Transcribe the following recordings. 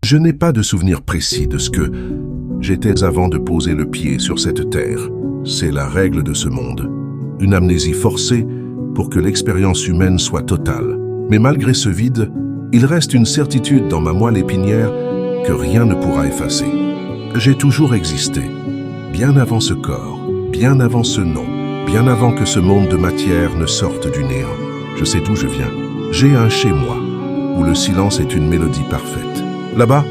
Je n'ai pas de souvenir précis de ce que j'étais avant de poser le pied sur cette terre. C'est la règle de ce monde. Une amnésie forcée pour que l'expérience humaine soit totale. Mais malgré ce vide, il reste une certitude dans ma moelle épinière que rien ne pourra effacer. J'ai toujours existé, bien avant ce corps, bien avant ce nom, bien avant que ce monde de matière ne sorte du néant. Je sais d'où je viens. J'ai un chez-moi, où le silence est une mélodie parfaite. Là-bas,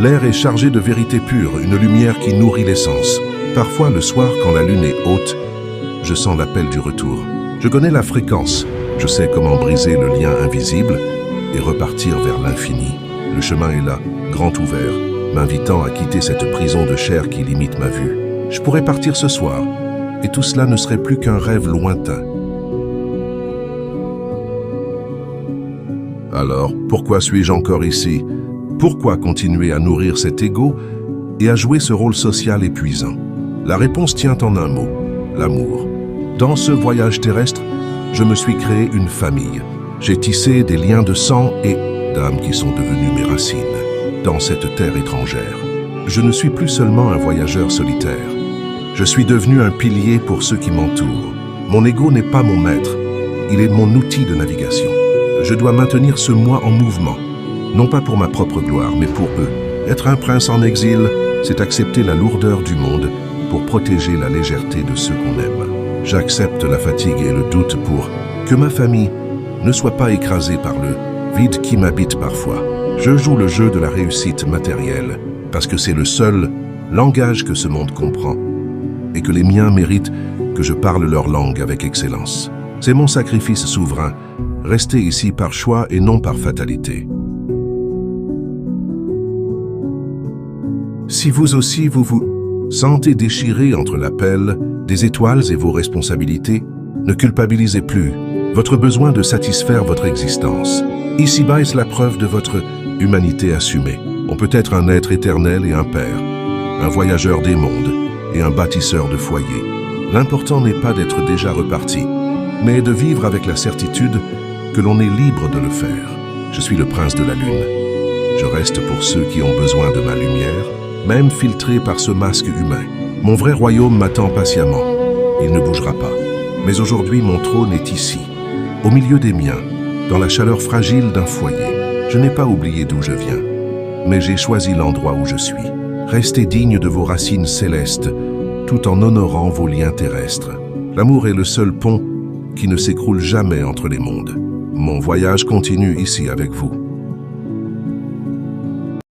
l'air est chargé de vérité pure, une lumière qui nourrit l'essence. Parfois, le soir, quand la lune est haute, je sens l'appel du retour. Je connais la fréquence, je sais comment briser le lien invisible et repartir vers l'infini. Le chemin est là, grand ouvert, m'invitant à quitter cette prison de chair qui limite ma vue. Je pourrais partir ce soir, et tout cela ne serait plus qu'un rêve lointain. Alors, pourquoi suis-je encore ici? Pourquoi continuer à nourrir cet ego et à jouer ce rôle social épuisant? La réponse tient en un mot, l'amour. Dans ce voyage terrestre, je me suis créé une famille. J'ai tissé des liens de sang et d'âme qui sont devenus mes racines. Dans cette terre étrangère, je ne suis plus seulement un voyageur solitaire. Je suis devenu un pilier pour ceux qui m'entourent. Mon ego n'est pas mon maître, il est mon outil de navigation. Je dois maintenir ce moi en mouvement, non pas pour ma propre gloire, mais pour eux. Être un prince en exil, c'est accepter la lourdeur du monde pour protéger la légèreté de ceux qu'on aime. J'accepte la fatigue et le doute pour que ma famille ne soit pas écrasée par le vide qui m'habite parfois. Je joue le jeu de la réussite matérielle parce que c'est le seul langage que ce monde comprend et que les miens méritent que je parle leur langue avec excellence. C'est mon sacrifice souverain, rester ici par choix et non par fatalité. Si vous aussi vous sentez déchiré entre l'appel des étoiles et vos responsabilités, ne culpabilisez plus votre besoin de satisfaire votre existence. Ici-bas est la preuve de votre humanité assumée. On peut être un être éternel et un père, un voyageur des mondes et un bâtisseur de foyers. L'important n'est pas d'être déjà reparti, mais de vivre avec la certitude que l'on est libre de le faire. Je suis le prince de la lune. Je reste pour ceux qui ont besoin de ma lumière, même filtré par ce masque humain. Mon vrai royaume m'attend patiemment. Il ne bougera pas. Mais aujourd'hui, mon trône est ici, au milieu des miens, dans la chaleur fragile d'un foyer. Je n'ai pas oublié d'où je viens, mais j'ai choisi l'endroit où je suis. Restez digne de vos racines célestes, tout en honorant vos liens terrestres. L'amour est le seul pont qui ne s'écroule jamais entre les mondes. Mon voyage continue ici avec vous.